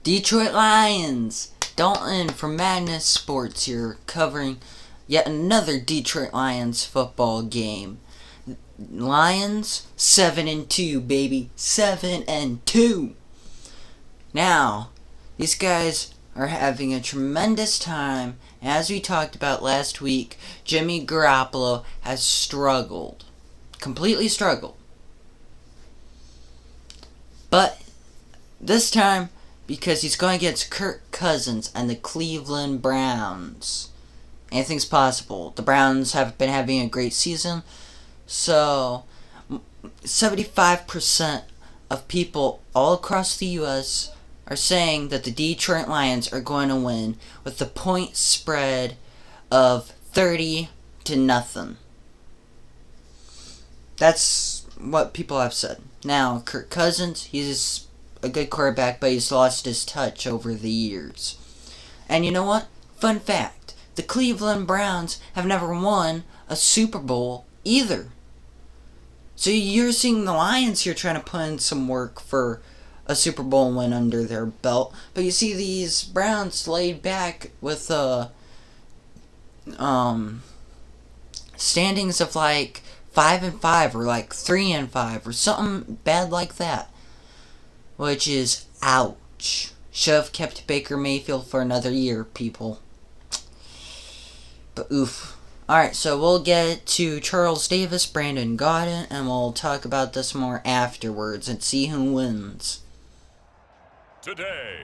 Detroit Lions! Dalton from Madness Sports here, covering yet another Detroit Lions football game. Lions 7-2, baby, 7-2. Now, these guys are having a tremendous time. As we talked about last week, Jimmy Garoppolo has struggled, completely struggled. But this time, because he's going against Kirk Cousins and the Cleveland Browns, anything's possible. The Browns have been having a great season, so 75% of people all across the U.S. are saying that the Detroit Lions are going to win with the point spread of 30-0. That's what people have said. Now, Kirk Cousins, he's a good quarterback, but he's lost his touch over the years. And you know what? Fun fact, the Cleveland Browns have never won a Super Bowl either. So you're seeing the Lions here trying to put in some work for a Super Bowl win under their belt. But you see these Browns laid back with standings of like 5-5 or like 3-5 or something bad like that. Which is ouch. Should have kept Baker Mayfield for another year, people. But oof. Alright, so we'll get to Charles Davis, Brandon Gaudin, and we'll talk about this more afterwards and see who wins. Today,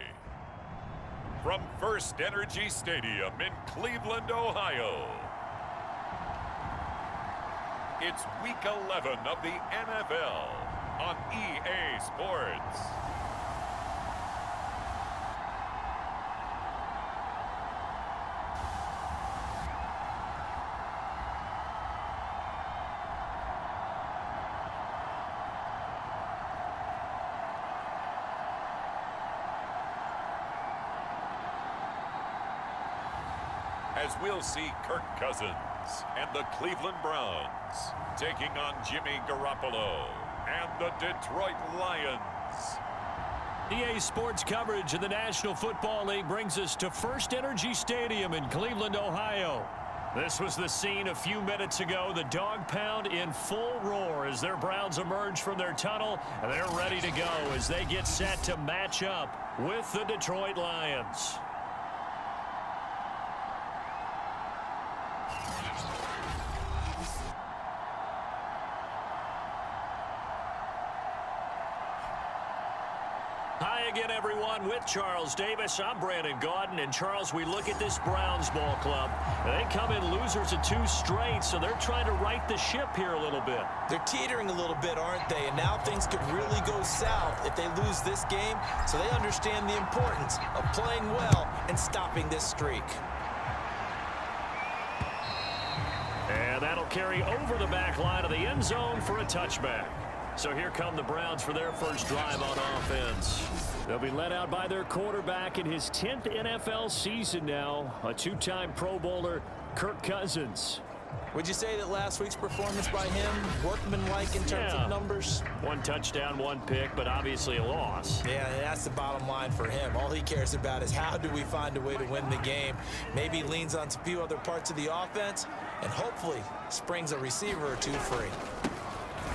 from First Energy Stadium in Cleveland, Ohio, it's Week 11 of the NFL on EA Sports. As we'll see Kirk Cousins and the Cleveland Browns taking on Jimmy Garoppolo and the Detroit Lions. EA Sports coverage of the National Football League brings us to First Energy Stadium in Cleveland, Ohio. This was the scene a few minutes ago. The dog pound in full roar as their Browns emerge from their tunnel, and they're ready to go as they get set to match up with the Detroit Lions. Hi again, everyone. With Charles Davis, I'm Brandon Gaudin. And Charles, we look at this Browns ball club. They come in losers of 2 straight, so they're trying to right the ship here a little bit. They're teetering a little bit, aren't they? And now things could really go south if they lose this game. So they understand the importance of playing well and stopping this streak. And that'll carry over the back line of the end zone for a touchback. So here come the Browns for their first drive on offense. They'll be led out by their quarterback in his 10th NFL season now, a 2-time Pro Bowler, Kirk Cousins. Would you say that last week's performance by him, workmanlike in terms of numbers? 1 touchdown, 1 pick, but obviously a loss. Yeah, that's the bottom line for him. All he cares about is how do we find a way to win the game. Maybe he leans on a few other parts of the offense and hopefully springs a receiver or 2 free.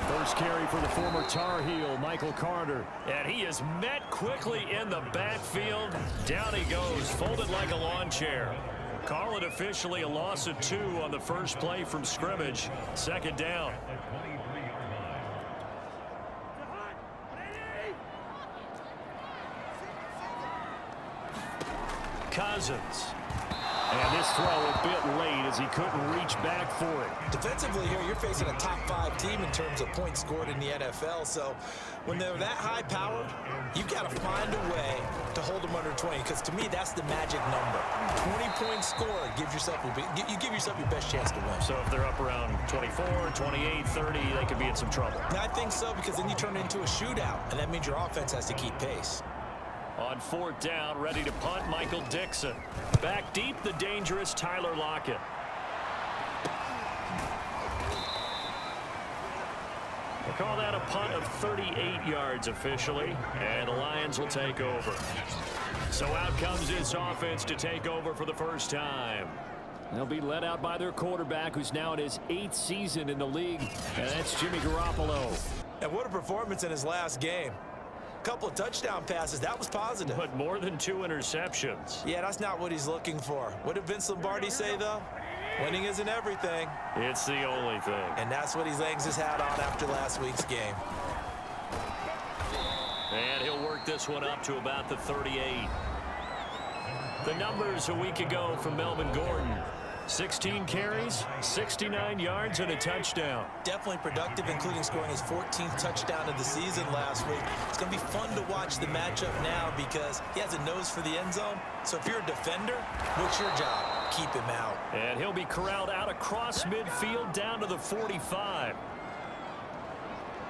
First carry for the former Tar Heel, Michael Carter. And he is met quickly in the backfield. Down he goes, folded like a lawn chair. Call it officially a loss of 2 on the first play from scrimmage. 2nd down. Cousins. And this throw a bit late as he couldn't reach back for it. Defensively here, you're facing a top 5 team in terms of points scored in the NFL. So when they're that high powered, you've got to find a way to hold them under 20. Because to me, that's the magic number. 20-point score gives yourself you give yourself your best chance to win. So if they're up around 24, 28, 30, they could be in some trouble. I think so, because then you turn it into a shootout. And that means your offense has to keep pace. On 4th down, ready to punt, Michael Dixon. Back deep, the dangerous Tyler Lockett. We'll call that a punt of 38 yards officially, and the Lions will take over. So out comes this offense to take over for the first time. They'll be led out by their quarterback, who's now in his 8th season in the league, and that's Jimmy Garoppolo. And what a performance in his last game. A couple of touchdown passes, that was positive. But more than 2 interceptions. Yeah, that's not what he's looking for. What did Vince Lombardi say, though? Winning isn't everything. It's the only thing. And that's what he hangs his hat on after last week's game. And he'll work this one up to about the 38. The numbers a week ago from Melvin Gordon. 16 carries, 69 yards, and a touchdown. Definitely productive, including scoring his 14th touchdown of the season last week. It's going to be fun to watch the matchup now because he has a nose for the end zone. So if you're a defender, what's your job? Keep him out. And he'll be corralled out across midfield down to the 45.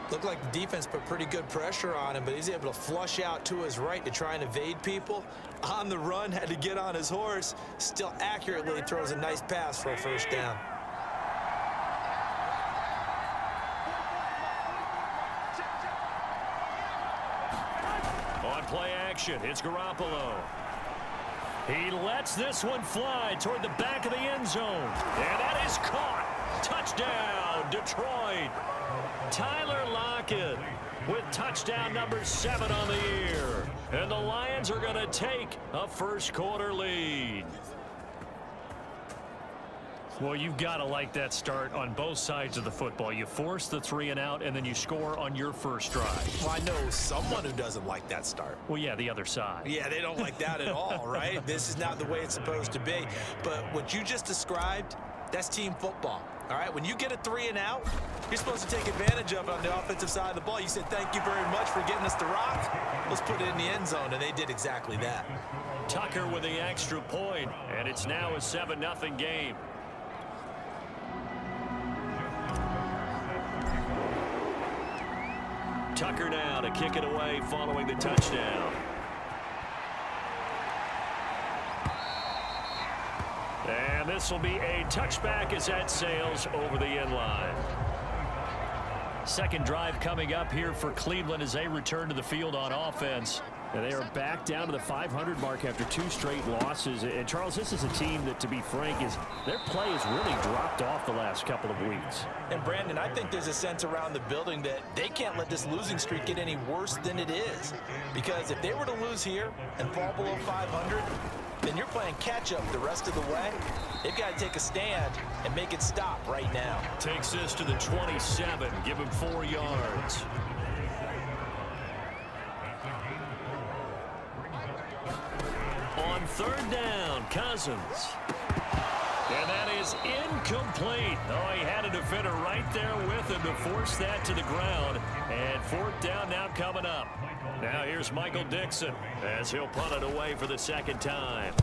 Looked like the defense put pretty good pressure on him, but he's able to flush out to his right to try and evade people. On the run, had to get on his horse. Still accurately throws a nice pass for a first down. On play action, it's Garoppolo. He lets this one fly toward the back of the end zone. And that is caught. Touchdown, Detroit. Tyler Lockett with touchdown number 7 on the year. And the Lions are going to take a first-quarter lead. Well, you've got to like that start on both sides of the football. You force the 3 and out, and then you score on your first drive. Well, I know someone who doesn't like that start. Well, yeah, the other side. Yeah, they don't like that at all, right? This is not the way it's supposed to be. But what you just described, that's team football. All right, when you get a 3 and out, you're supposed to take advantage of it on the offensive side of the ball. You said, thank you very much for getting us the rock. Let's put it in the end zone, and they did exactly that. Tucker with the extra point, and it's now a 7-0 game. Tucker now to kick it away following the touchdown. And this will be a touchback as that sails over the end line. Second drive coming up here for Cleveland as they return to the field on offense. And they are back down to the 500 mark after 2 straight losses. And, Charles, this is a team that, to be frank, their play has really dropped off the last couple of weeks. And, Brandon, I think there's a sense around the building that they can't let this losing streak get any worse than it is. Because if they were to lose here and fall below 500, then you're playing catch-up the rest of the way. They've got to take a stand and make it stop right now. Takes this to the 27. Give him 4 yards. On 3rd down, Cousins. And that is incomplete. Oh, he had a defender right there with him to force that to the ground. And 4th down now coming up. Now here's Michael Dixon as he'll punt it away for the 2nd time.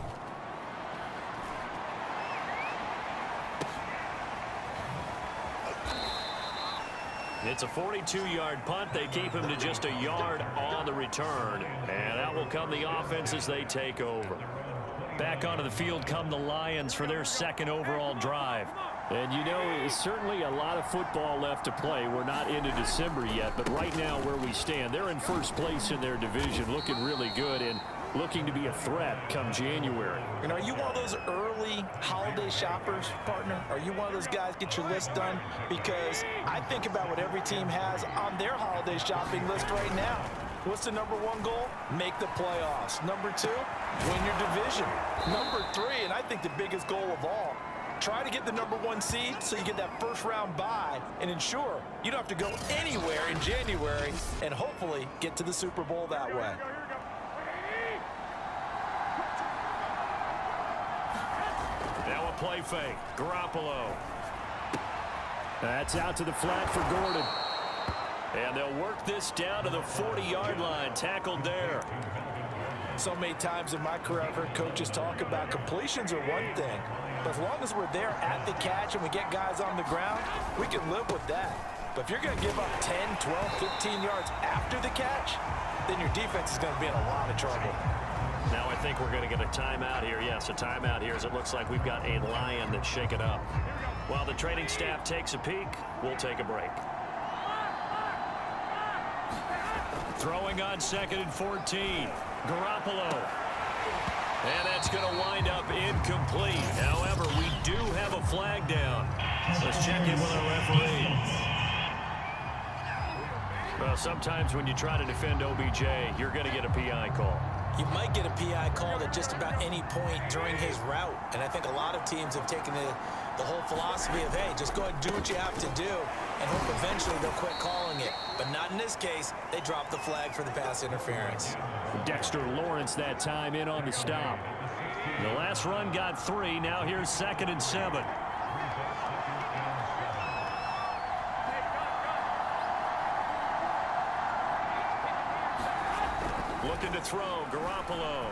It's a 42-yard punt. They keep him to just a yard on the return. And out will come the offense as they take over. Back onto the field come the Lions for their 2nd overall drive. And, you know, it's certainly a lot of football left to play. We're not into December yet, but right now where we stand, they're in first place in their division, looking really good and looking to be a threat come January. And are you one of those early holiday shoppers, partner? Are you one of those guys get your list done? Because I think about what every team has on their holiday shopping list right now. What's the number 1 goal? Make the playoffs. Number 2, win your division. Number 3, and I think the biggest goal of all, try to get the number 1 seed so you get that first-round bye and ensure you don't have to go anywhere in January and hopefully get to the Super Bowl that way. Now a play fake. Garoppolo. That's out to the flat for Gordon. And they'll work this down to the 40-yard line. Tackled there. So many times in my career, I've heard coaches talk about completions are one thing. But as long as we're there at the catch and we get guys on the ground, we can live with that. But if you're going to give up 10, 12, 15 yards after the catch, then your defense is going to be in a lot of trouble. Now I think we're going to get a timeout here. Yes, a timeout here as it looks like we've got a Lion that's shaken up. While the training staff takes a peek, we'll take a break. Throwing on 2nd and 14. Garoppolo. And that's going to wind up incomplete. However, we do have a flag down. Let's check in with our referee. Well, sometimes when you try to defend OBJ, you're going to get a PI call. You might get a PI called at just about any point during his route. And I think a lot of teams have taken the whole philosophy of, hey, just go ahead and do what you have to do and hope eventually they'll quit calling it. But not in this case. They dropped the flag for the pass interference. Dexter Lawrence that time in on the stop. The last run got 3. Now here's 2nd and 7. Looking to throw, Garoppolo.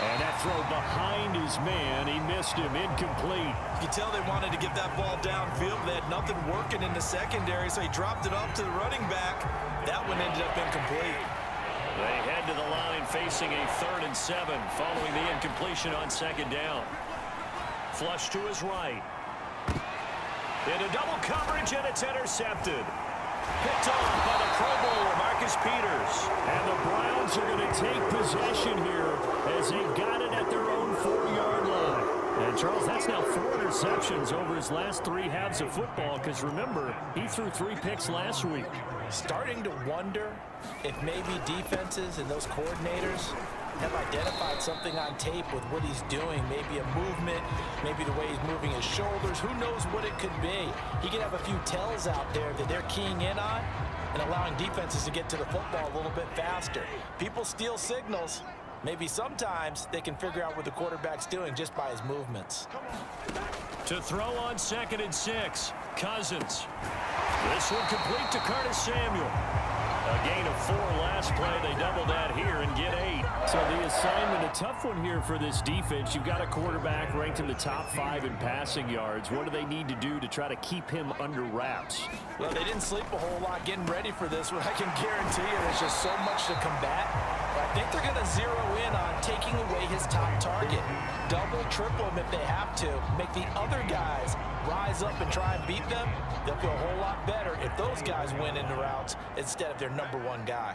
And that throw behind his man. He missed him, incomplete. You can tell they wanted to get that ball downfield. They had nothing working in the secondary, so he dropped it off to the running back. That one ended up incomplete. They head to the line facing a 3rd and 7 following the incompletion on 2nd down. Flush to his right. Into double coverage, and it's intercepted. Picked off by the Pro Bowler, Marcus Peters. And the Browns are going to take possession here as they've got it at their own 4-yard line. And, Charles, that's now 4 interceptions over his last 3 halves of football because, remember, he threw 3 picks last week. Starting to wonder if maybe defenses and those coordinators have identified something on tape with what he's doing. Maybe a movement, maybe the way he's moving his shoulders. Who knows what it could be? He could have a few tells out there that they're keying in on and allowing defenses to get to the football a little bit faster. People steal signals. Maybe sometimes they can figure out what the quarterback's doing just by his movements. To throw on 2nd and 6, Cousins. This one complete to Curtis Samuel. A gain of 4 last play. They double that here and get 8. So the assignment, a tough one here for this defense. You've got a quarterback ranked in the top 5 in passing yards. What do they need to do to try to keep him under wraps? Well, they didn't sleep a whole lot getting ready for this one. I can guarantee you there's just so much to combat. But I think they're going to zero in on taking away his top target. Double, triple him if they have to. Make the other guys rise up and try and beat them. They'll feel a whole lot better if those guys win in the routes instead of their number 1 guy.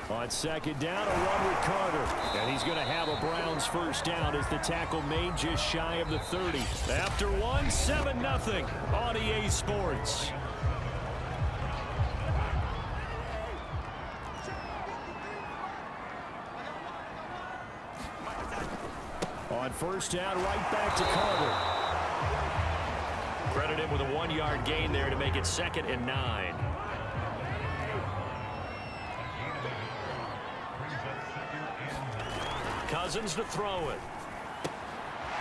On 2nd down, a run with Carter. And he's going to have a Browns first down as the tackle made just shy of the 30. After 1, 7-0 on EA Sports. On 1st down, right back to Carter. Credit him with a 1-yard gain there to make it 2nd and 9. Cousins to throw it.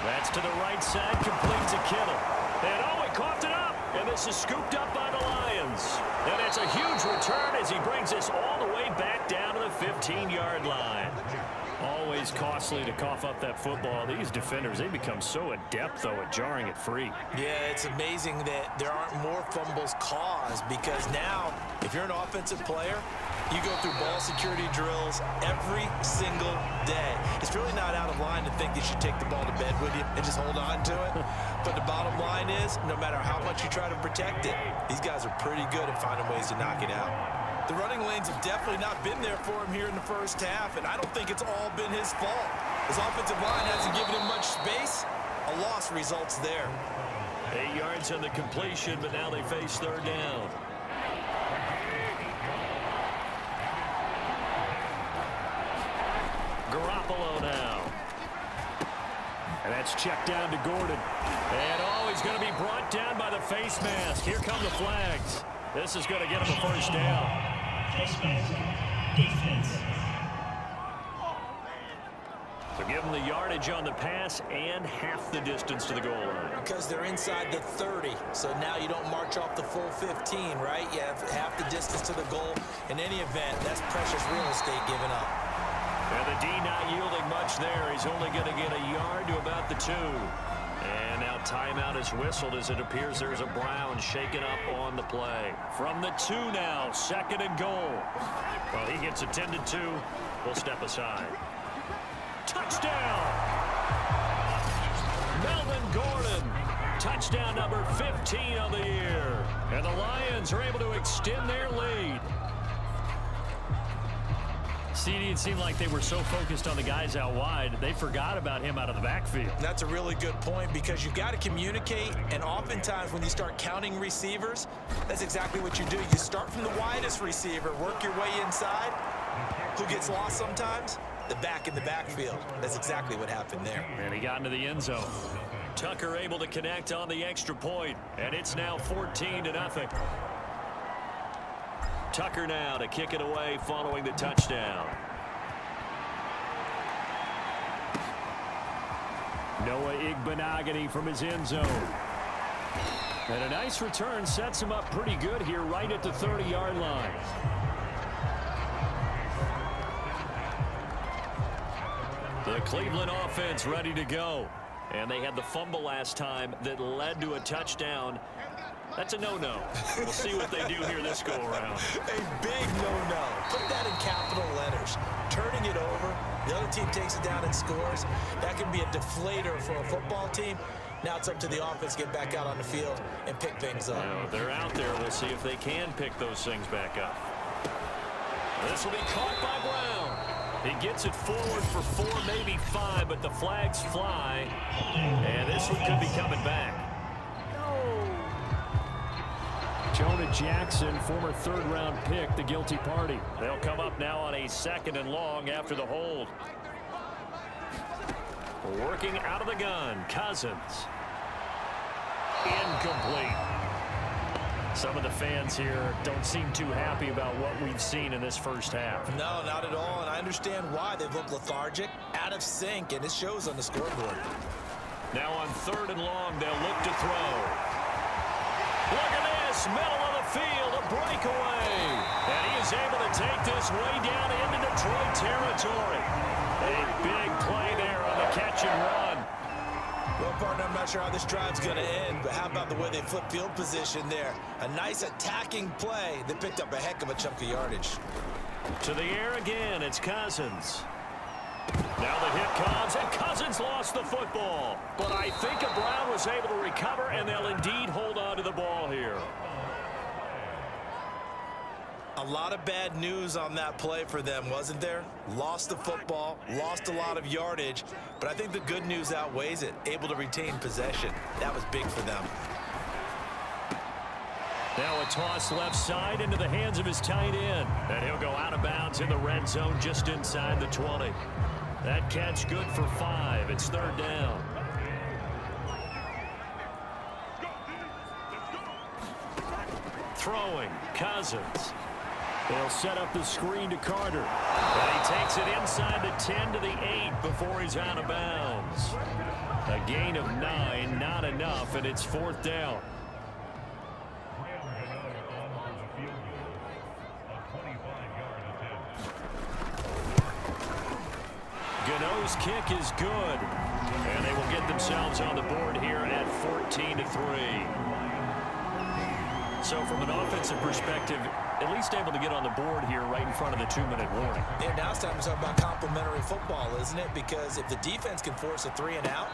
That's to the right side, complete to Kittle. And oh, he coughed it up. And this is scooped up by the Lions. And it's a huge return as he brings us all the way back down to the 15-yard line. Always costly to cough up that football. These defenders, they become so adept, though, at jarring it free. Yeah, it's amazing that there aren't more fumbles caused because now, if you're an offensive player, you go through ball security drills every single day. It's really not out of line to think that you take the ball to bed with you and just hold on to it. But the bottom line is, no matter how much you try to protect it, these guys are pretty good at finding ways to knock it out. The running lanes have definitely not been there for him here in the first half, and I don't think it's all been his fault. His offensive line hasn't given him much space. A loss results there. 8 yards on the completion, but now they face 3rd down. Garoppolo now. And that's checked down to Gordon. And oh, he's going to be brought down by the face mask. Here come the flags. This is going to get him a first down. Defense. So give them the yardage on the pass and half the distance to the goal line. Because they're inside the 30, so now you don't march off the full 15, right? You have half the distance to the goal. In any event, that's precious real estate given up. And the D not yielding much there. He's only going to get a yard to about the 2. And now timeout is whistled as it appears there's a Brown shaken up on the play. From the 2 now, 2nd and goal. Well, he gets attended to. We'll step aside. Touchdown! Melvin Gordon. Touchdown number 15 on the year. And the Lions are able to extend their lead. CD, it seemed like they were so focused on the guys out wide, they forgot about him out of the backfield. That's a really good point because you've got to communicate, and oftentimes when you start counting receivers, that's exactly what you do. You start from the widest receiver, work your way inside. Who gets lost sometimes? The back in the backfield. That's exactly what happened there. And he got into the end zone. Tucker able to connect on the extra point, and it's now 14-0. Tucker now to kick it away following the touchdown. Noah Igbenogany from his end zone. And a nice return sets him up pretty good here right at the 30-yard line. The Cleveland offense ready to go. And they had the fumble last time that led to a touchdown. That's a no-no. We'll see what they do here this go-around. A big no-no. Put that in capital letters. Turning it over, the other team takes it down and scores. That can be a deflator for a football team. Now it's up to the offense to get back out on the field and pick things up. Well, they're out there. We'll see if they can pick those things back up. This will be caught by Brown. He gets it forward for 4, maybe 5, but the flags fly. And this one could be coming back. Jonah Jackson, former third-round pick, the guilty party. They'll come up now on a 2nd and long after the hold. Working out of the gun, Cousins. Incomplete. Some of the fans here don't seem too happy about what we've seen in this first half. No, not at all, and I understand why. They've looked lethargic, out of sync, and it shows on the scoreboard. Now on 3rd and long, they'll look to throw. Look at this, middle of the field, a breakaway. And he is able to take this way down into Detroit territory. A big play there on the catch and run. Well, partner, I'm not sure how this drive's going to end, but how about the way they flip field position there? A nice attacking play that picked up a heck of a chunk of yardage. To the air again, it's Cousins. Now the hit comes, and Cousins lost the football. But I think Brown was able to recover, and they'll indeed hold on to the ball here. A lot of bad news on that play for them, wasn't there? Lost the football, lost a lot of yardage, but I think the good news outweighs it. Able to retain possession. That was big for them. Now a toss left side into the hands of his tight end. And he'll go out of bounds in the red zone just inside the 20. That catch good for 5. It's 3rd down. Throwing, Cousins. They'll set up the screen to Carter. And he takes it inside the 10 to the 8 before he's out of bounds. A gain of 9, not enough, and it's 4th down. Gano's kick is good. And they will get themselves on the board here at 14-3. So from an offensive perspective, at least able to get on the board here right in front of the 2-minute warning. Yeah, now it's time to talk about complimentary football, isn't it? Because if the defense can force a 3 and out,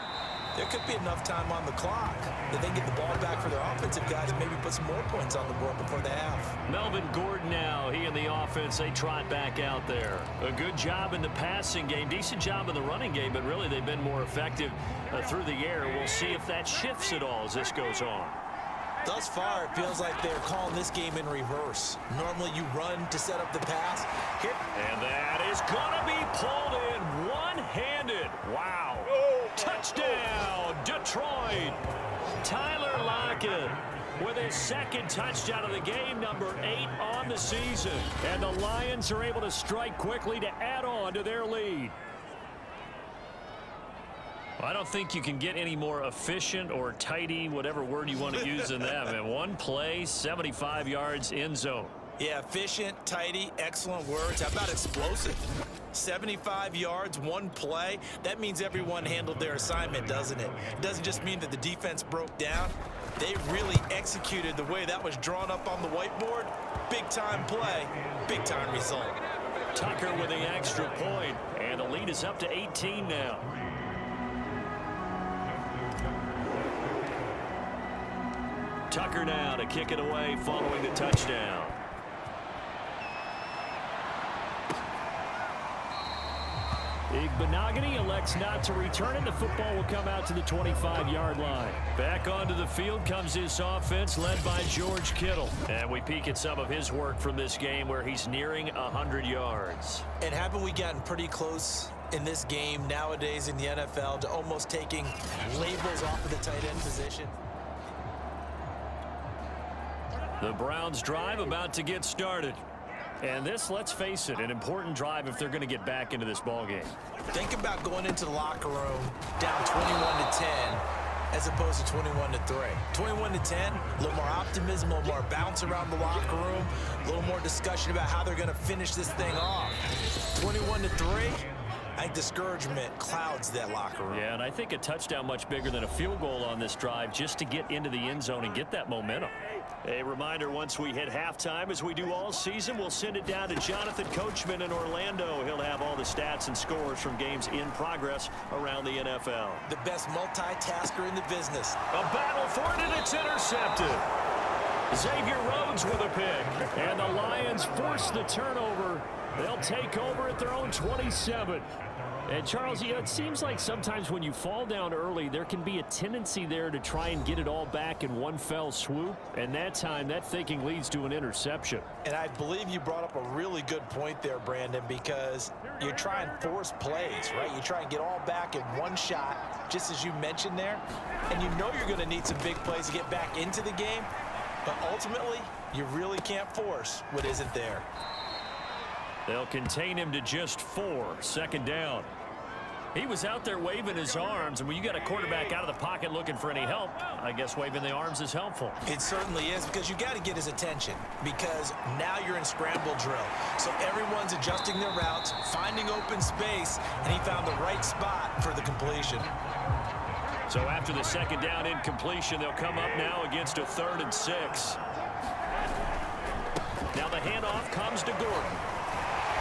there could be enough time on the clock that they get the ball back for their offensive guys and maybe put some more points on the board before the half. Melvin Gordon now, he and the offense, they trot back out there. A good job in the passing game, decent job in the running game, but really they've been more effective through the air. We'll see if that shifts at all as this goes on. Thus far, it feels like they're calling this game in reverse. Normally you run to set up the pass. Here. And that is going to be pulled in one-handed. Wow. Touchdown, Detroit. Tyler Lockett with his 2nd touchdown of the game, number 8 on the season. And the Lions are able to strike quickly to add on to their lead. I don't think you can get any more efficient or tidy, whatever word you want to use in that. Man, one play, 75 yards, end zone. Yeah, efficient, tidy, excellent words. How about explosive? 75 yards, one play. That means everyone handled their assignment, doesn't it? It doesn't just mean that the defense broke down. They really executed the way that was drawn up on the whiteboard. Big-time play, big-time result. Tucker with the extra point, and the lead is up to 18 now. Hecker now to kick it away following the touchdown. Igbenogany elects not to return it. The football will come out to the 25-yard line. Back onto the field comes this offense led by George Kittle. And we peek at some of his work from this game where he's nearing 100 yards. And haven't we gotten pretty close in this game nowadays in the NFL to almost taking labels off of the tight end position? The Browns drive about to get started. And this, let's face it, an important drive if they're going to get back into this ballgame. Think about going into the locker room down 21-10 as opposed to 21-3. 21-10, a little more optimism, a little more bounce around the locker room, a little more discussion about how they're going to finish this thing off. 21-3, I think discouragement clouds that locker room. Yeah, and I think a touchdown much bigger than a field goal on this drive just to get into the end zone and get that momentum. A reminder, once we hit halftime, as we do all season, we'll send it down to Jonathan Coachman in Orlando. He'll have all the stats and scores from games in progress around the NFL. The best multitasker in the business. A battle for it, and it's intercepted. Xavier Rhodes with a pick. And the Lions force the turnover. They'll take over at their own 27. And, Charles, it seems like sometimes when you fall down early, there can be a tendency there to try and get it all back in one fell swoop. And that time, that thinking leads to an interception. And I believe you brought up a really good point there, Brandon, because you try and force plays, right? You try and get all back in one shot, just as you mentioned there. And you know you're going to need some big plays to get back into the game. But ultimately, you really can't force what isn't there. They'll contain him to just 4. Second down. He was out there waving his arms, and when you got a quarterback out of the pocket looking for any help, I guess waving the arms is helpful. It certainly is, because you got to get his attention, because now you're in scramble drill. So everyone's adjusting their routes, finding open space, and he found the right spot for the completion. So after the second down incompletion, they'll come up now against a 3rd and 6. Now the handoff comes to Gordon.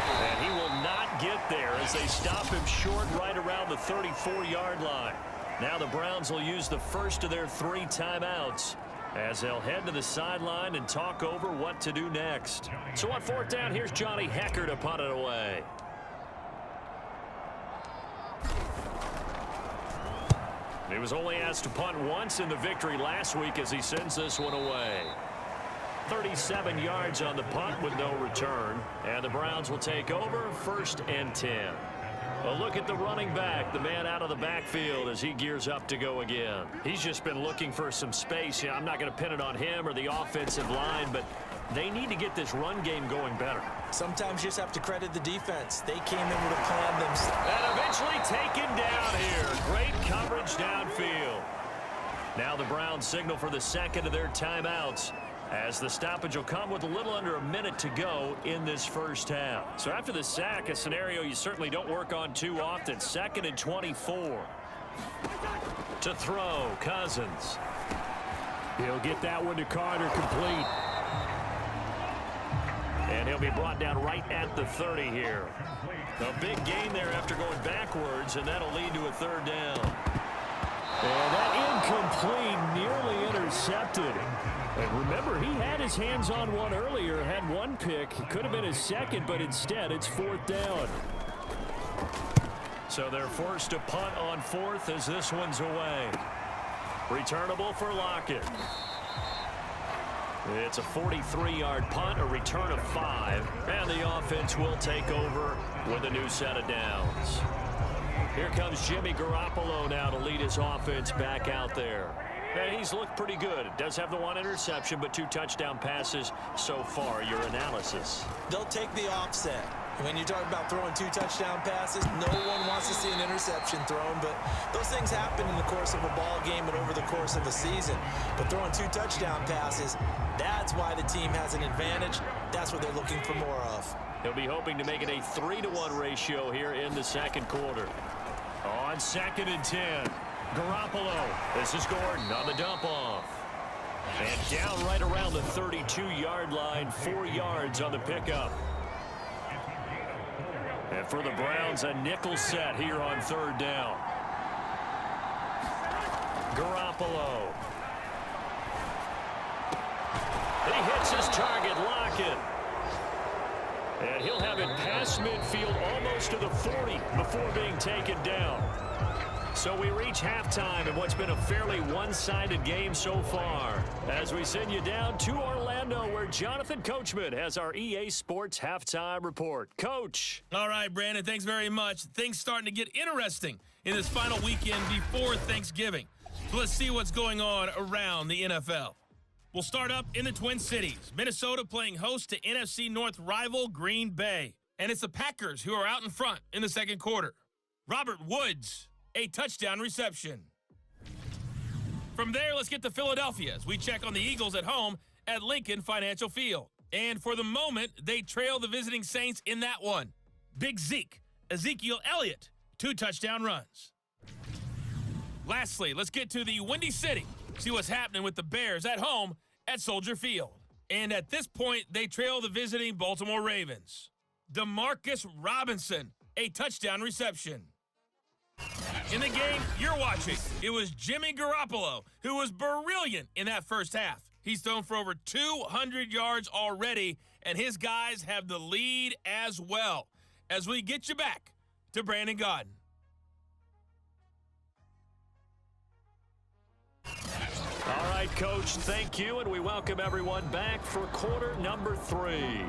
And he will not get there as they stop him short right around the 34-yard line. Now the Browns will use the first of their 3 timeouts as they'll head to the sideline and talk over what to do next. So on 4th down, here's Johnny Hecker to punt it away. He was only asked to punt once in the victory last week as he sends this one away. 37 yards on the punt with no return. And the Browns will take over 1st and 10. A look at the running back, the man out of the backfield as he gears up to go again. He's just been looking for some space. I'm not going to pin it on him or the offensive line, but they need to get this run game going better. Sometimes you just have to credit the defense. They came in with a plan themselves. And eventually taken down here. Great coverage downfield. Now the Browns signal for the second of their timeouts, as the stoppage will come with a little under a minute to go in this first half. So after the sack, a scenario you certainly don't work on too often. 2nd and 24. To throw, Cousins. He'll get that one to Carter, complete. And he'll be brought down right at the 30 here. A big gain there after going backwards, and that'll lead to a 3rd down. And that incomplete, nearly intercepted. And remember, he had his hands on one earlier, had one pick. It could have been his second, but instead it's 4th down. So they're forced to punt on 4th as this one's away. Returnable for Lockett. It's a 43-yard punt, a return of 5, and the offense will take over with a new set of downs. Here comes Jimmy Garoppolo now to lead his offense back out there. And he's looked pretty good. Does have the 1 interception, but 2 touchdown passes so far. Your analysis? They'll take the offset. When you talk about throwing 2 touchdown passes, no one wants to see an interception thrown, but those things happen in the course of a ball game and over the course of a season. But throwing 2 touchdown passes, that's why the team has an advantage. That's what they're looking for more of. He'll be hoping to make it a 3-to-1 ratio here in the second quarter. On 2nd and 10. Garoppolo. This is Gordon on the dump off. And down right around the 32-yard line, 4 yards on the pickup. And for the Browns, a nickel set here on 3rd down. Garoppolo. He hits his target, Lockett. And he'll have it past midfield almost to the 40 before being taken down. So we reach halftime in what's been a fairly one-sided game so far. As we send you down to Orlando, where Jonathan Coachman has our EA Sports Halftime Report. Coach. All right, Brandon, thanks very much. Things starting to get interesting in this final weekend before Thanksgiving. So let's see what's going on around the NFL. We'll start up in the Twin Cities. Minnesota playing host to NFC North rival Green Bay. And it's the Packers who are out in front in the second quarter. Robert Woods, a touchdown reception. From there, let's get to Philadelphia as we check on the Eagles at home at Lincoln Financial Field. And for the moment, they trail the visiting Saints in that one. Big Zeke, Ezekiel Elliott, 2 touchdown runs. Lastly, let's get to the Windy City. See what's happening with the Bears at home at Soldier Field. And at this point, they trail the visiting Baltimore Ravens. Demarcus Robinson, a touchdown reception. In the game you're watching, it was Jimmy Garoppolo who was brilliant in that first half. He's thrown for over 200 yards already, and his guys have the lead as well. As we get you back to Brandon Godden. All right, Coach, thank you, and we welcome everyone back for quarter number 3.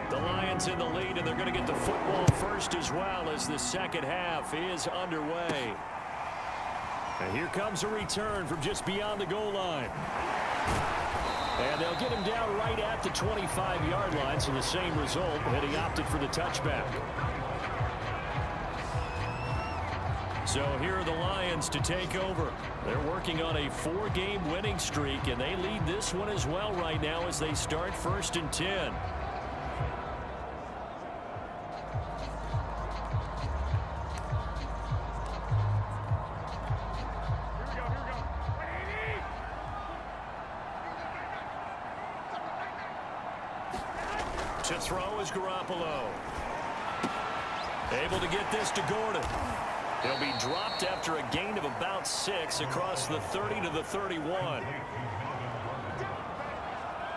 The Lions in the lead, and they're going to get the football first as well as the second half is underway. And here comes a return from just beyond the goal line. And they'll get him down right at the 25-yard line, so the same result, and he opted for the touchback. So here are the Lions to take over. They're working on a 4-game winning streak, and they lead this one as well right now as they start 1st and 10. To throw is Garoppolo. Able to get this to Gordon. He'll be dropped after a gain of about 6 across the 30 to the 31.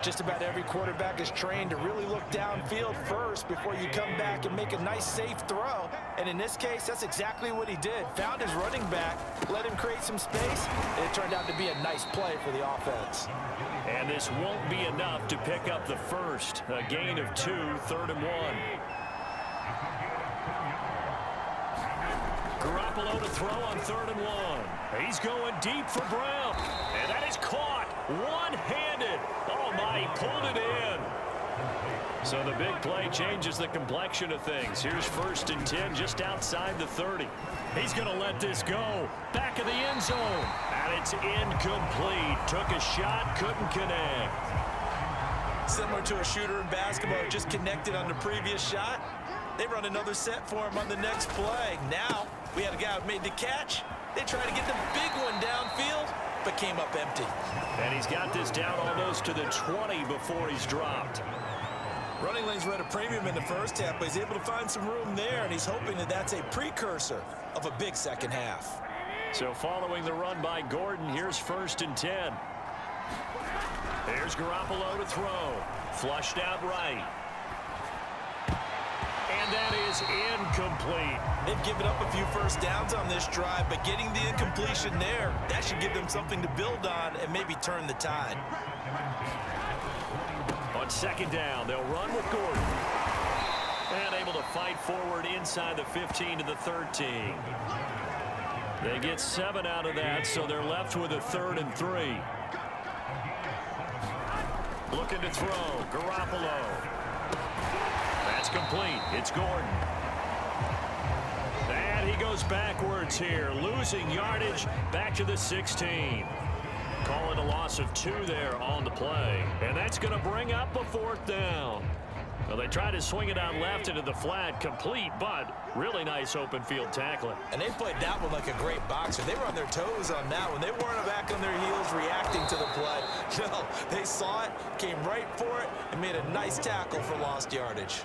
Just about every quarterback is trained to really look downfield first before you come back and make a nice, safe throw. And in this case, that's exactly what he did. Found his running back, let him create some space, and it turned out to be a nice play for the offense. And this won't be enough to pick up the first. A gain of 2, 3rd and 1. Garoppolo to throw on 3rd and 1. He's going deep for Brown. And that is caught one-handed. Oh, my, he pulled it in. So the big play changes the complexion of things. Here's 1st and 10 just outside the 30. He's going to let this go. Back of the end zone. And it's incomplete. Took a shot, couldn't connect. Similar to a shooter in basketball, just connected on the previous shot. They run another set for him on the next play. Now, we had a guy who made the catch. They tried to get the big one downfield, but came up empty. And he's got this down almost to the 20 before he's dropped. Running lanes were at a premium in the first half, but he's able to find some room there, and he's hoping that that's a precursor of a big second half. So following the run by Gordon, here's 1st and 10. There's Garoppolo to throw. Flushed out right. And that is incomplete. They've given up a few first downs on this drive, but getting the incompletion there, that should give them something to build on and maybe turn the tide. On 2nd down, they'll run with Gordon. And able to fight forward inside the 15 to the 13. They get 7 out of that, so they're left with a 3rd and 3. Looking to throw, Garoppolo. That's complete. It's Gordon. And he goes backwards here, losing yardage back to the 16. Calling a loss of 2 there on the play. And that's going to bring up a 4th down. Well, they try to swing it out left into the flat, complete, but really nice open field tackling. And they played that one like a great boxer. They were on their toes on that one. They weren't back on their heels reacting to the play. No, they saw it, came right for it, and made a nice tackle for lost yardage.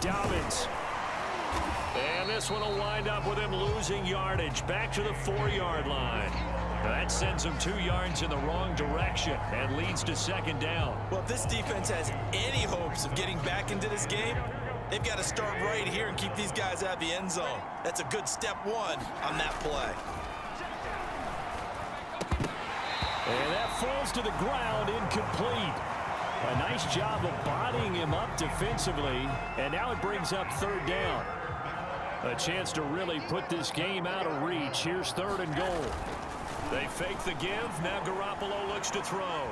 Dobbins. And this one will wind up with him losing yardage back to the 4-yard line. That sends him 2 yards in the wrong direction and leads to second down. Well, if this defense has any hopes of getting back into this game, they've got to start right here and keep these guys out of the end zone. That's a good step 1 on that play. And that falls to the ground, incomplete. A nice job of bodying him up defensively, and now it brings up 3rd down. A chance to really put this game out of reach. Here's 3rd and goal. They fake the give. Now Garoppolo looks to throw.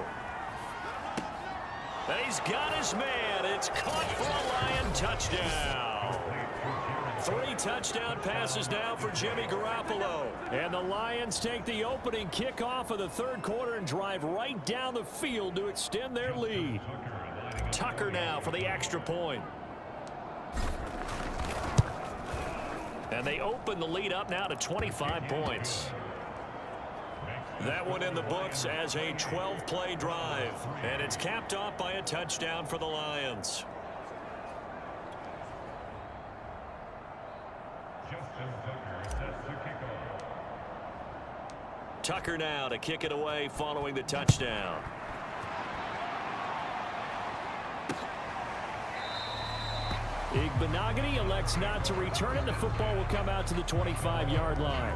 He's got his man. It's caught for a Lion touchdown. 3 touchdown passes now for Jimmy Garoppolo. And the Lions take the opening kickoff of the 3rd quarter and drive right down the field to extend their lead. Tucker now for the extra point. And they open the lead up now to 25 points. That one in the books as a 12-play drive. And it's capped off by a touchdown for the Lions. Tucker now to kick it away following the touchdown. Igbenogany elects not to return it. The football will come out to the 25-yard line.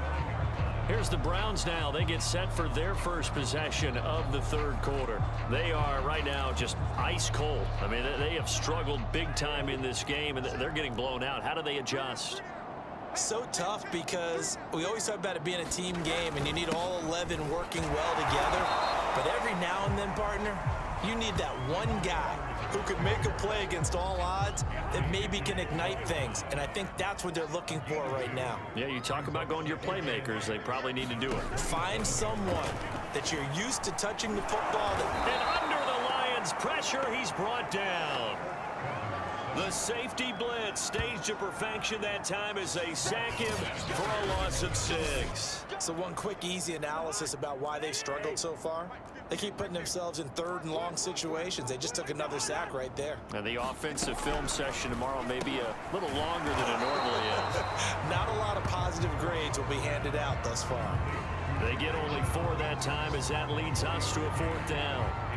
Here's the Browns now. They get set for their first possession of the 3rd quarter. They are right now just ice cold. I mean, they have struggled big time in this game, and they're getting blown out. How do they adjust? So tough because we always talk about it being a team game, and you need all 11 working well together. But every now and then, partner, you need that one guy who could make a play against all odds that maybe can ignite things. And I think that's what they're looking for right now. Yeah, you talk about going to your playmakers. They probably need to do it. Find someone that you're used to touching the football. And under the Lions' pressure, he's brought down. The safety blitz staged to perfection that time as they sack him for a loss of 6. So one quick, easy analysis about why they've struggled so far. They keep putting themselves in 3rd and long situations. They just took another sack right there. And the offensive film session tomorrow may be a little longer than it normally is. Not a lot of positive grades will be handed out thus far. They get only 4 that time as that leads us to a 4th down.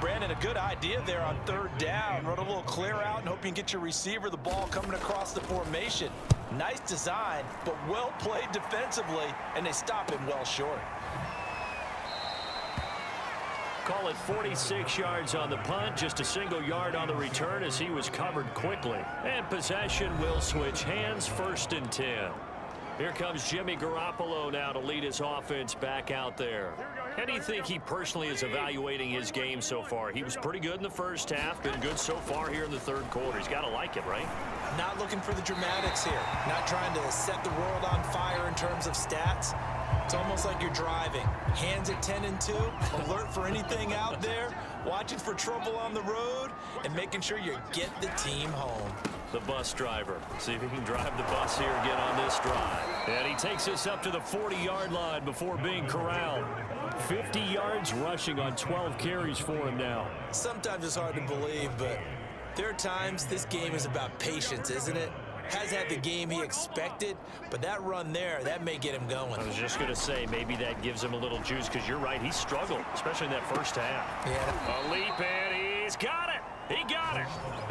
Brandon, a good idea there on 3rd down. Run a little clear out and hope you can get your receiver the ball coming across the formation. Nice design, but well played defensively, and they stop him well short. Call it 46 yards on the punt, just a single yard on the return as he was covered quickly. And possession will switch hands, 1st and 10. Here comes Jimmy Garoppolo now to lead his offense back out there. How do you think he personally is evaluating his game so far? He was pretty good in the first half, been good so far here in the 3rd quarter. He's got to like it, right? Not looking for the dramatics here. Not trying to set the world on fire in terms of stats. It's almost like you're driving. Hands at 10 and 2, alert for anything out there, watching for trouble on the road, and making sure you get the team home. The bus driver. See if he can drive the bus here again on this drive. And he takes us up to the 40-yard line before being corralled. 50 yards rushing on 12 carries for him now. Sometimes it's hard to believe, but there are times this game is about patience, isn't it? Has had the game he expected, but that run there, that may get him going. I was just going to say, maybe that gives him a little juice, because you're right, he struggled, especially in that first half. Yeah. A leap, and he's got it. He got it.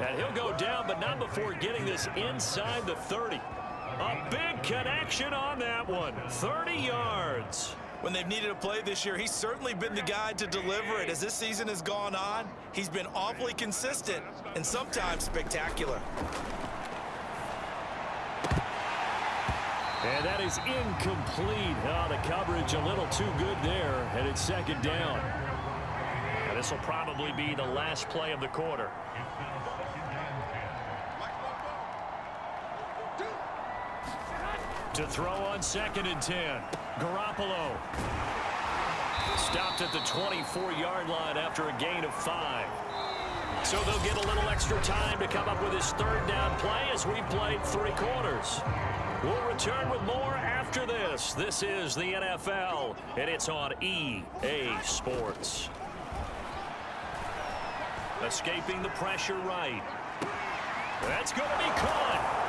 And he'll go down, but not before getting this inside the 30. A big connection on that one. 30 yards. When they've needed a play this year, he's certainly been the guy to deliver it. As this season has gone on, he's been awfully consistent and sometimes spectacular. And that is incomplete. Oh, the coverage a little too good there, and it's 2nd down. And this will probably be the last play of the quarter. To throw on 2nd and 10. Garoppolo. Stopped at the 24-yard line after a gain of 5. So they'll get a little extra time to come up with his 3rd down play as we played 3 quarters. We'll return with more after this. This is the NFL, and it's on EA Sports. Escaping the pressure right. That's going to be caught.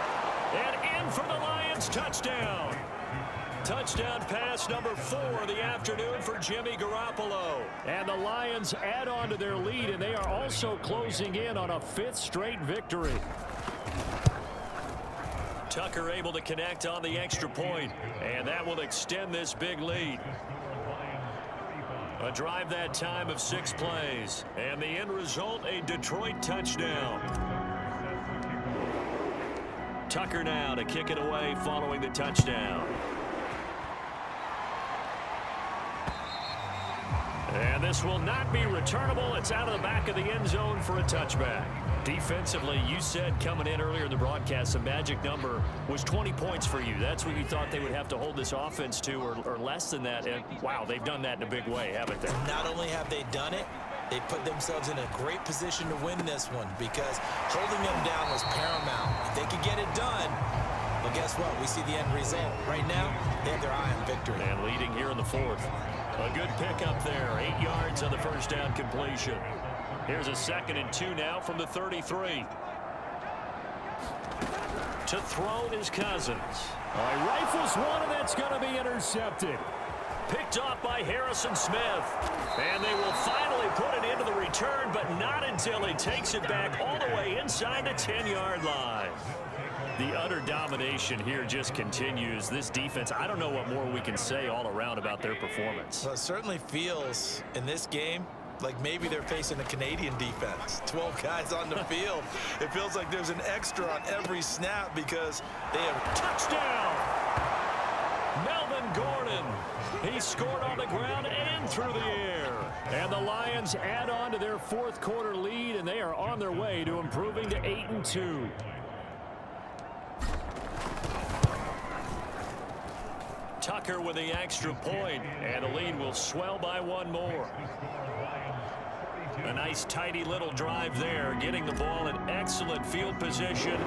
And in for the Lions. Touchdown. Touchdown pass number 4 of the afternoon for Jimmy Garoppolo. And the Lions add on to their lead, and they are also closing in on a 5th straight victory. Tucker able to connect on the extra point, and that will extend this big lead. A drive that time of 6 plays, and the end result, a Detroit touchdown. Tucker now to kick it away following the touchdown. And this will not be returnable. It's out of the back of the end zone for a touchback. Defensively, you said coming in earlier in the broadcast, the magic number was 20 points for you. That's what you thought they would have to hold this offense to, or less than that. And, wow, they've done that in a big way, haven't they? Not only have they done it, they put themselves in a great position to win this one because holding them down was paramount. If they could get it done, well, guess what? We see the end result. Right now, they have their eye on victory. And leading here in the 4th. A good pickup there. 8 yards on the first down completion. Here's a 2nd and 2 now from the 33. To throw is Cousins. Rifles one, and that's going to be intercepted. Picked off by Harrison Smith. And they will finally put it into the return, but not until he takes it back all the way inside the 10-yard line. The utter domination here just continues. This defense, I don't know what more we can say all around about their performance. Well, it certainly feels in this game like maybe they're facing a Canadian defense. 12 guys on the field. It feels like there's an extra on every snap because they have... Touchdown! Melvin Gordon. He scored on the ground and through the air. And the Lions add on to their 4th quarter lead, and they are on their way to improving to 8-2. Tucker with the extra point, and the lead will swell by 1 more. A nice tidy little drive there, getting the ball in excellent field position,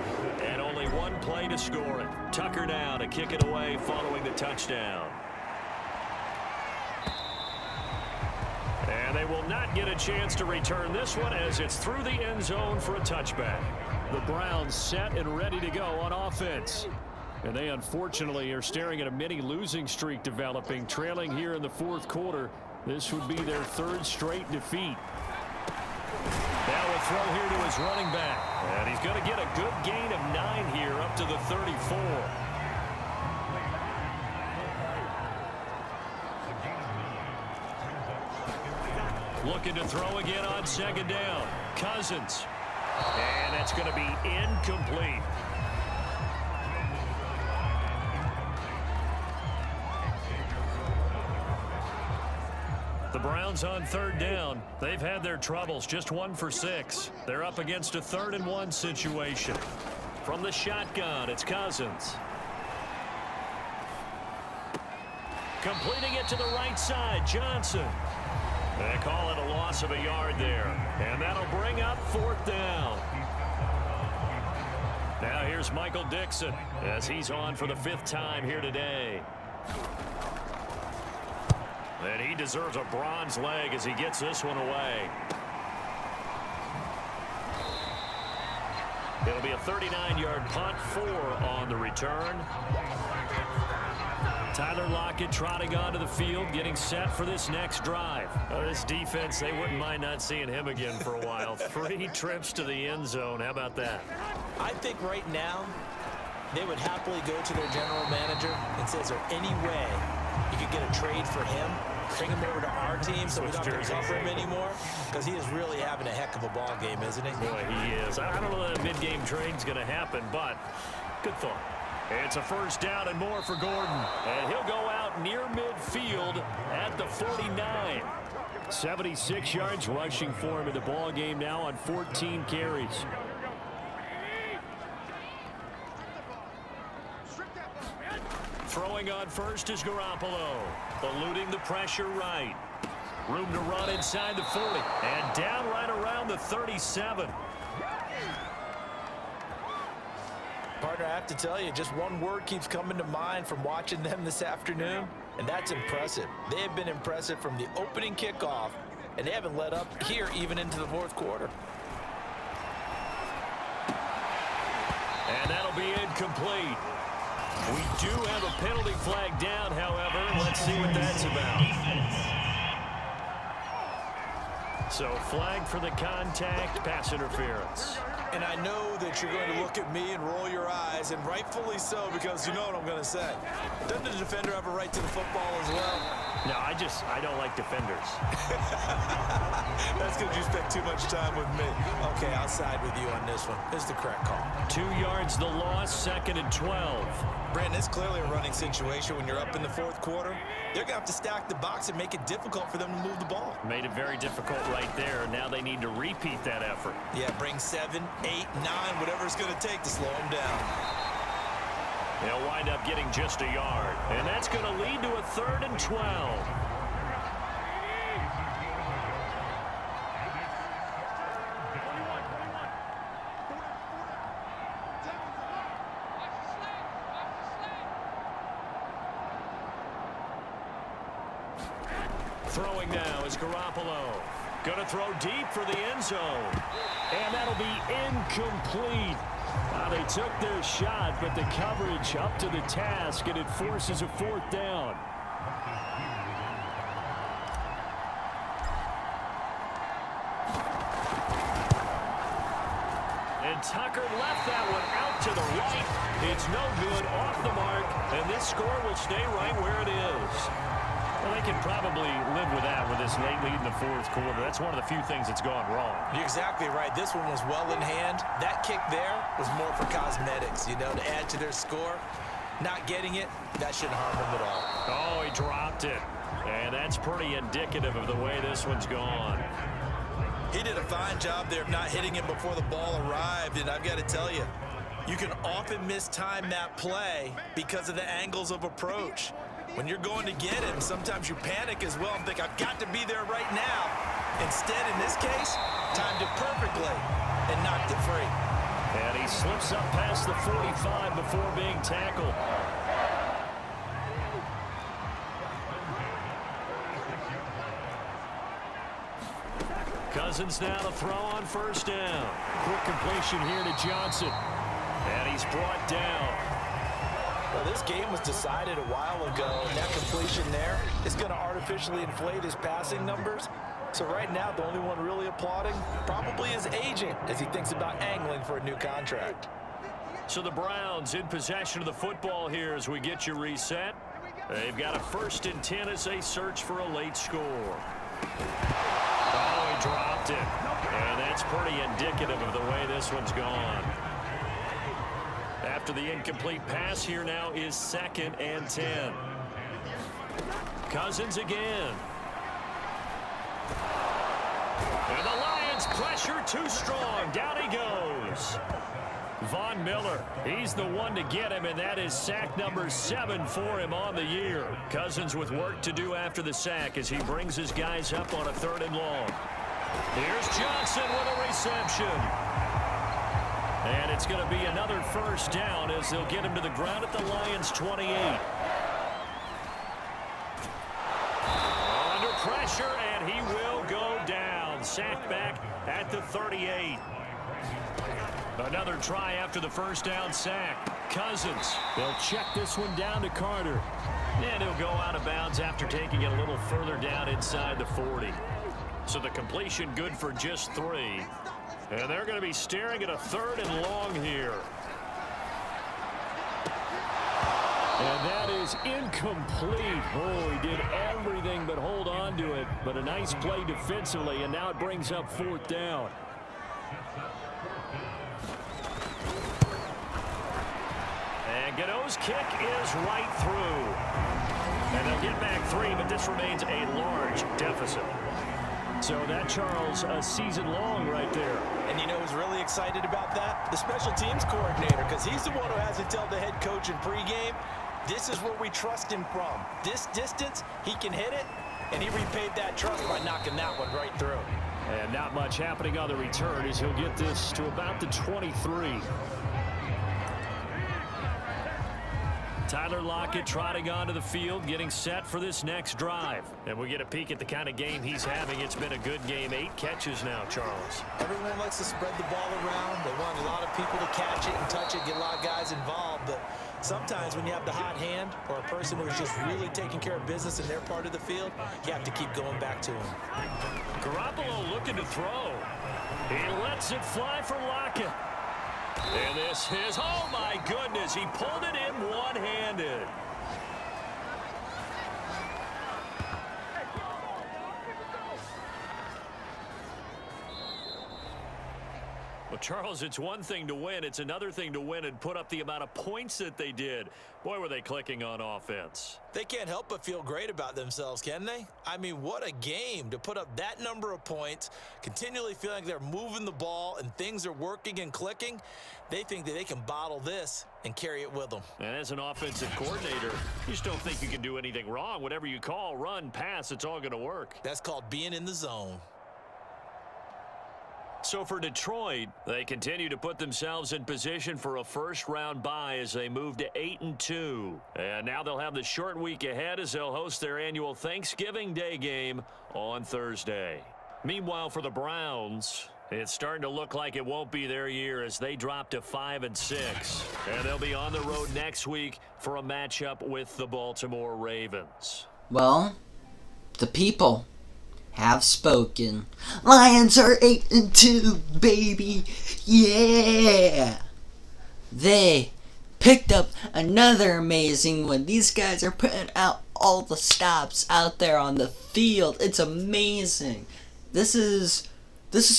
and only 1 play to score it. Tucker now to kick it away following the touchdown. And they will not get a chance to return this one as it's through the end zone for a touchback. The Browns set and ready to go on offense. And they unfortunately are staring at a mini losing streak developing, trailing here in the 4th quarter. This would be their 3rd straight defeat. Now a throw here to his running back. And he's going to get a good gain of 9 here up to the 34. Looking to throw again on 2nd down. Cousins. And that's going to be incomplete. The Browns on 3rd down. They've had their troubles, just 1 for 6. They're up against a 3rd and 1 situation. From the shotgun, it's Cousins. Completing it to the right side, Johnson. They call it a loss of a yard there. And that'll bring up 4th down. Now here's Michael Dixon as he's on for the 5th time here today. And he deserves a bronze leg as he gets this one away. It'll be a 39-yard punt, 4 on the return. Tyler Lockett trotting onto the field, getting set for this next drive. This defense, they wouldn't mind not seeing him again for a while. 3 trips to the end zone. How about that? I think right now they would happily go to their general manager and say, is there any way you could get a trade for him? Bring him over to our team so we don't have to cover him anymore? Because he is really having a heck of a ball game, isn't he? Boy, he is. I don't know that a mid-game trade's going to happen, but good thought. It's a 1st down and more for Gordon. And he'll go out near midfield at the 49. 76 yards rushing for him in the ball game now on 14 carries. Throwing on first is Garoppolo. Eluding the pressure right. Room to run inside the 40. And down right around the 37. Partner, I have to tell you, just one word keeps coming to mind from watching them this afternoon, and that's impressive. They have been impressive from the opening kickoff, and they haven't let up here even into the 4th quarter. And that'll be incomplete. We do have a penalty flag down, however. Let's see what that's about. So flag for the contact, pass interference. And I know that you're going to look at me and roll your eyes, and rightfully so, because you know what I'm going to say. Doesn't the defender have a right to the football as well? No, I don't like defenders. That's because you spent too much time with me. Okay, I'll side with you on this one. This is the correct call. 2 yards the loss, 2nd and 12. Brandon, it's clearly a running situation when you're up in the fourth quarter. They're going to have to stack the box and make it difficult for them to move the ball. Made it very difficult right there. Now they need to repeat that effort. Yeah, bring 7, 8, 9, whatever it's going to take to slow them down. They'll wind up getting just a yard. And that's going to lead to a 3rd and 12. Throwing now is Garoppolo. Going to throw deep for the end zone. And that'll be incomplete. They took their shot, but the coverage up to the task, and it forces a 4th down. And Tucker left that one out to the right. It's no good, off the mark, and this score will stay right where it is. Well, they can probably live with that with this late lead in the 4th quarter. That's one of the few things that's gone wrong. You're exactly right. This one was well in hand. That kick there was more for cosmetics, you know, to add to their score. Not getting it, that shouldn't harm them at all. Oh, he dropped it. And that's pretty indicative of the way this one's gone. He did a fine job there of not hitting him before the ball arrived, and I've got to tell you, you can often mistime that play because of the angles of approach. When you're going to get him, sometimes you panic as well and think, I've got to be there right now. Instead, in this case, timed it perfectly and knocked it free. And he slips up past the 45 before being tackled. Cousins now to throw on 1st down. Quick completion here to Johnson. And he's brought down. Well, this game was decided a while ago, and that completion there is going to artificially inflate his passing numbers. So right now, the only one really applauding probably his agent as he thinks about angling for a new contract. So the Browns in possession of the football here as we get you reset. They've got a 1st and 10 as they search for a late score. Oh, he dropped it. And that's pretty indicative of the way this one's gone. After the incomplete pass, here now is 2nd and 10. Cousins again. And the Lions pressure too strong. Down he goes. Von Miller, he's the one to get him, and that is sack number 7 for him on the year. Cousins with work to do after the sack as he brings his guys up on a 3rd and long. Here's Johnson with a reception. And it's going to be another 1st down as they'll get him to the ground at the Lions' 28. Under pressure, and he will go down. Sacked back at the 38. Another try after the 1st down sack. Cousins. They'll check this one down to Carter. And he'll go out of bounds after taking it a little further down inside the 40. So the completion good for just 3. And they're going to be staring at a 3rd and long here. And that is incomplete. Oh, he did everything but hold on to it. But a nice play defensively, and now it brings up 4th down. And Godot's kick is right through. And they'll get back 3, but this remains a large deficit. So that, Charles, a season long right there. And you know who's really excited about that? The special teams coordinator, because he's the one who has to tell the head coach in pregame, this is where we trust him from. This distance, he can hit it, and he repaid that trust by knocking that one right through. And not much happening on the return as he'll get this to about the 23. Tyler Lockett trotting onto the field, getting set for this next drive. And we get a peek at the kind of game he's having. It's been a good game. 8 catches now, Charles. Everyone likes to spread the ball around. They want a lot of people to catch it and touch it, get a lot of guys involved. But sometimes when you have the hot hand or a person who's just really taking care of business in their part of the field, you have to keep going back to him. Garoppolo looking to throw. He lets it fly for Lockett. And this is, oh my goodness, he pulled it in one-handed. Well, Charles, it's one thing to win. It's another thing to win and put up the amount of points that they did. Boy, were they clicking on offense. They can't help but feel great about themselves, can they? I mean, what a game to put up that number of points, continually feeling like they're moving the ball and things are working and clicking. They think that they can bottle this and carry it with them. And as an offensive coordinator, you just don't think you can do anything wrong. Whatever you call, run, pass, it's all going to work. That's called being in the zone. So for Detroit, they continue to put themselves in position for a first-round bye as they move to 8-2. And now they'll have the short week ahead as they'll host their annual Thanksgiving Day game on Thursday. Meanwhile, for the Browns, it's starting to look like it won't be their year as they drop to 5-6. And they'll be on the road next week for a matchup with the Baltimore Ravens. Well, the people have spoken. Lions are 8-2, baby. Yeah. They picked up another amazing one. These guys are putting out all the stops out there on the field. It's amazing. This is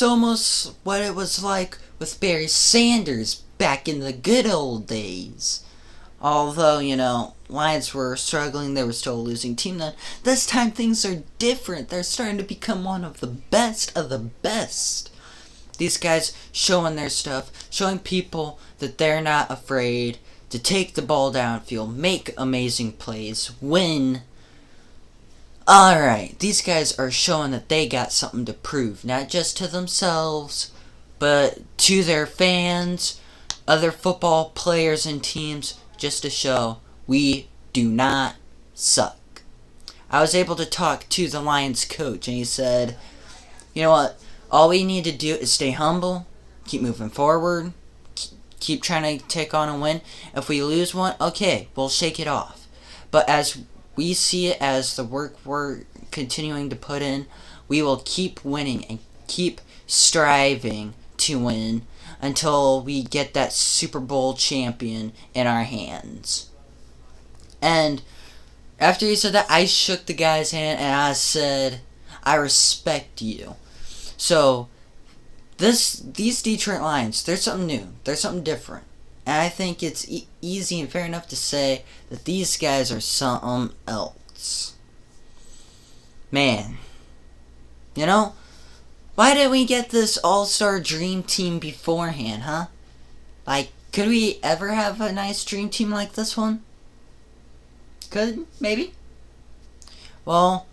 almost what it was like with Barry Sanders back in the good old days. Although, Lions were struggling, they were still a losing team then. This time things are different. They're starting to become one of the best of the best. These guys showing their stuff, showing people that they're not afraid to take the ball downfield, make amazing plays, win. Alright, these guys are showing that they got something to prove, not just to themselves, but to their fans, other football players and teams, just to show we do not suck. I was able to talk to the Lions coach, and he said, you know what, all we need to do is stay humble, keep moving forward, keep trying to take on a win. If we lose one, okay, we'll shake it off. But as we see it as the work we're continuing to put in, we will keep winning and keep striving to win until we get that Super Bowl champion in our hands. And after he said that, I shook the guy's hand and I said, I respect you. So, these Detroit Lions, they're something new. They're something different. And I think it's easy and fair enough to say that these guys are something else. Man. Why didn't we get this all-star dream team beforehand, huh? Like, could we ever have a nice dream team like this one? Could, maybe? Well,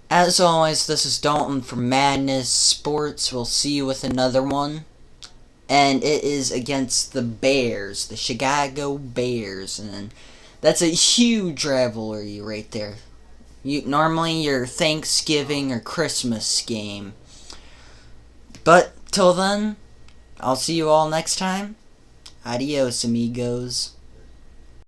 as always, this is Dalton from Madness Sports. We'll see you with another one. And it is against the Bears, the Chicago Bears. And that's a huge rivalry right there. Normally your Thanksgiving or Christmas game. But till then, I'll see you all next time. Adios, amigos.